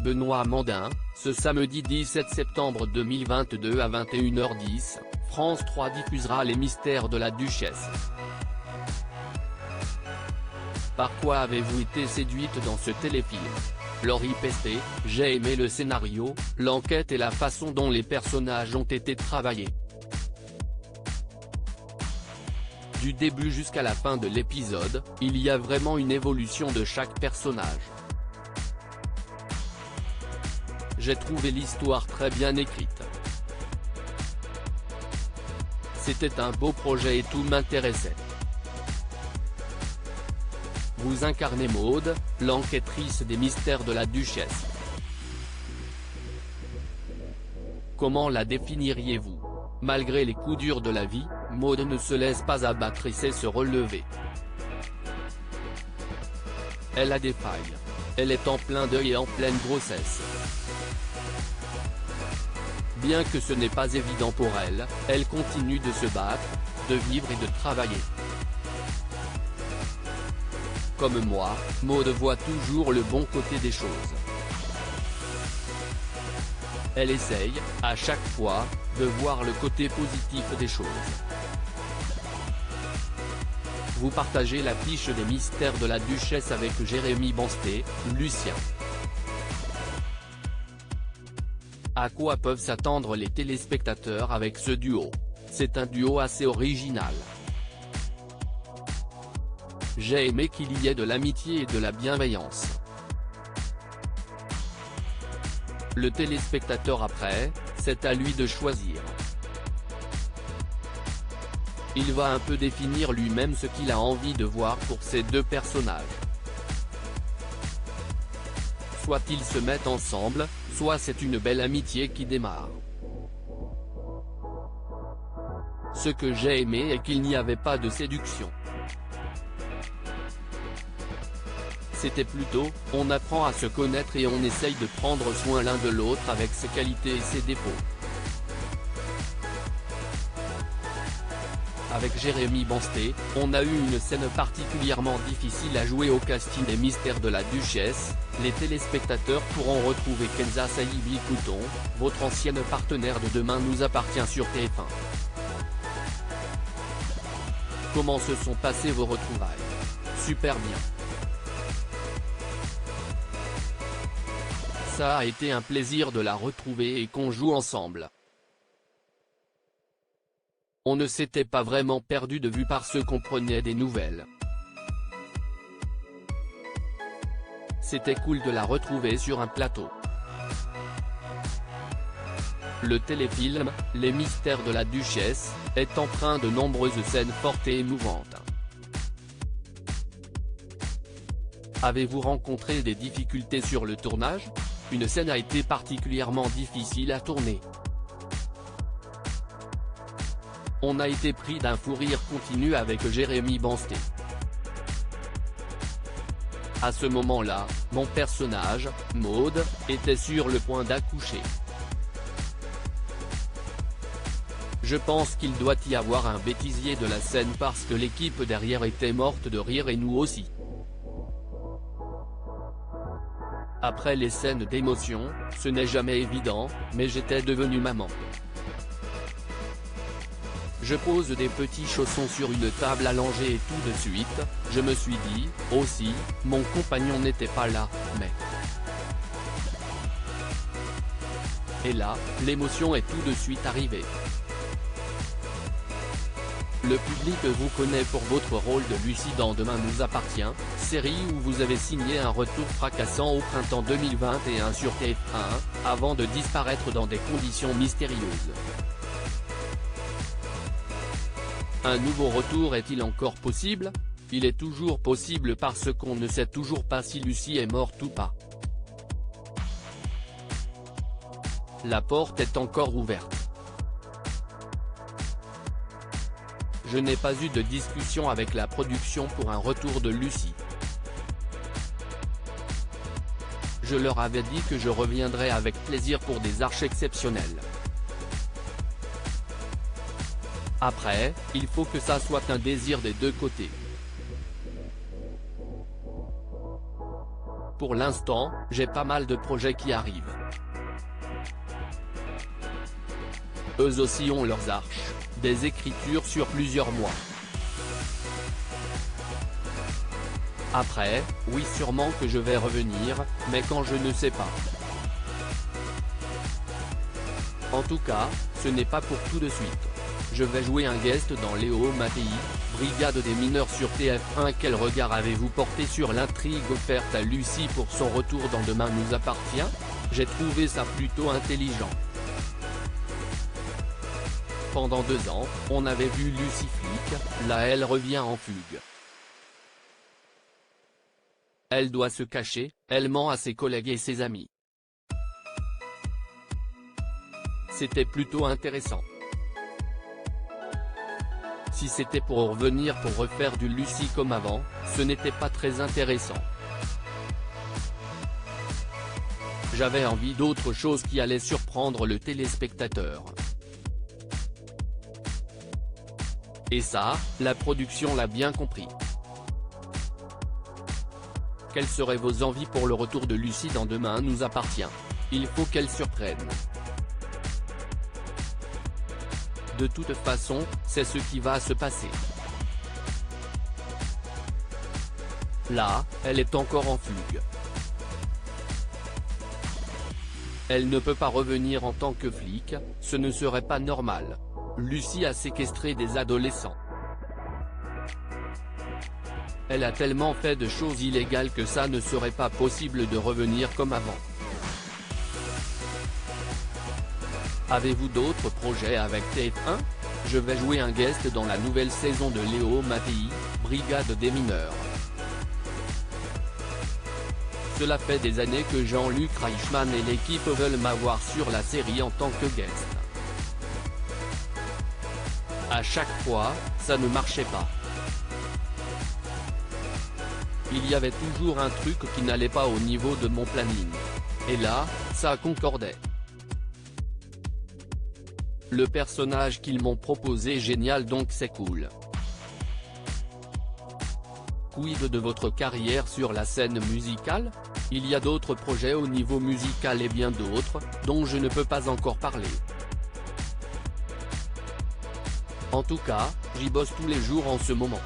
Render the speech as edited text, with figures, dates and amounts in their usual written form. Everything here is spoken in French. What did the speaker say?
Benoît Mandin, ce samedi 17 septembre 2022 à 21h10, France 3 diffusera Les Mystères de la Duchesse. Par quoi avez-vous été séduite dans ce téléfilm? Laurie Pesté, j'ai aimé le scénario, l'enquête et la façon dont les personnages ont été travaillés. Du début jusqu'à la fin de l'épisode, il y a vraiment une évolution de chaque personnage. J'ai trouvé l'histoire très bien écrite. C'était un beau projet et tout m'intéressait. Vous incarnez Maud, l'enquêtrice des mystères de la Duchesse. Comment la définiriez-vous? Malgré les coups durs de la vie, Maud ne se laisse pas abattre et sait se relever. Elle a des failles. Elle est en plein deuil et en pleine grossesse. Bien que ce n'est pas évident pour elle, elle continue de se battre, de vivre et de travailler. Comme moi, Maud voit toujours le bon côté des choses. Elle essaye, à chaque fois, de voir le côté positif des choses. Vous partagez l'affiche des Mystères de la Duchesse avec Jérémy Bansté, Lucien. À quoi peuvent s'attendre les téléspectateurs avec ce duo? C'est un duo assez original. J'ai aimé qu'il y ait de l'amitié et de la bienveillance. Le téléspectateur après, c'est à lui de choisir. Il va un peu définir lui-même ce qu'il a envie de voir pour ces deux personnages. Soit ils se mettent ensemble, soit c'est une belle amitié qui démarre. Ce que j'ai aimé est qu'il n'y avait pas de séduction. C'était plutôt, on apprend à se connaître et on essaye de prendre soin l'un de l'autre avec ses qualités et ses défauts. Avec Jérémy Bansté, on a eu une scène particulièrement difficile à jouer au casting des Mystères de la Duchesse. Les téléspectateurs pourront retrouver Kenza Saïbi-Couton, votre ancienne partenaire de Demain nous appartient sur TF1. Comment se sont passées vos retrouvailles? Super bien. Ça a été un plaisir de la retrouver et qu'on joue ensemble. On ne s'était pas vraiment perdu de vue parce qu'on prenait des nouvelles. C'était cool de la retrouver sur un plateau. Le téléfilm, Les Mystères de la Duchesse, est empreint de nombreuses scènes fortes et émouvantes. Avez-vous rencontré des difficultés sur le tournage? Une scène a été particulièrement difficile à tourner. On a été pris d'un fou rire continu avec Jérémy Bansté. À ce moment-là, mon personnage, Maud, était sur le point d'accoucher. Je pense qu'il doit y avoir un bêtisier de la scène parce que l'équipe derrière était morte de rire et nous aussi. Après les scènes d'émotion, ce n'est jamais évident, mais j'étais devenue maman. Je pose des petits chaussons sur une table allongée et tout de suite, je me suis dit, aussi, mon compagnon n'était pas là, mais... Et là, l'émotion est tout de suite arrivée. Le public vous connaît pour votre rôle de Lucie dans Demain nous appartient, série où vous avez signé un retour fracassant au printemps 2021 sur TF1, avant de disparaître dans des conditions mystérieuses. Un nouveau retour est-il encore possible? Il est toujours possible parce qu'on ne sait toujours pas si Lucie est morte ou pas. La porte est encore ouverte. Je n'ai pas eu de discussion avec la production pour un retour de Lucie. Je leur avais dit que je reviendrais avec plaisir pour des arches exceptionnelles. Après, il faut que ça soit un désir des deux côtés. Pour l'instant, j'ai pas mal de projets qui arrivent. Eux aussi ont leurs arches, des écritures sur plusieurs mois. Après, oui sûrement que je vais revenir, mais quand je ne sais pas. En tout cas, ce n'est pas pour tout de suite. Je vais jouer un guest dans Léo Mattei, Brigade des mineurs sur TF1. Quel regard avez-vous porté sur l'intrigue offerte à Lucie pour son retour dans Demain nous appartient? J'ai trouvé ça plutôt intelligent. Pendant 2 ans, on avait vu Lucie flic, là elle revient en fugue. Elle doit se cacher, elle ment à ses collègues et ses amis. C'était plutôt intéressant. Si c'était pour revenir pour refaire du Lucie comme avant, ce n'était pas très intéressant. J'avais envie d'autre chose qui allait surprendre le téléspectateur. Et ça, la production l'a bien compris. Quelles seraient vos envies pour le retour de Lucie dans Demain nous appartient? Il faut qu'elle surprenne. De toute façon, c'est ce qui va se passer. Là, elle est encore en fugue. Elle ne peut pas revenir en tant que flic, ce ne serait pas normal. Lucie a séquestré des adolescents. Elle a tellement fait de choses illégales que ça ne serait pas possible de revenir comme avant. Avez-vous d'autres projets avec TF1? Je vais jouer un guest dans la nouvelle saison de Léo Mattei, Brigade des mineurs. Cela fait des années que Jean-Luc Reichmann et l'équipe veulent m'avoir sur la série en tant que guest. À chaque fois, ça ne marchait pas. Il y avait toujours un truc qui n'allait pas au niveau de mon planning. Et là, ça concordait. Le personnage qu'ils m'ont proposé est génial donc c'est cool. Quid de votre carrière sur la scène musicale? Il y a d'autres projets au niveau musical et bien d'autres, dont je ne peux pas encore parler. En tout cas, j'y bosse tous les jours en ce moment.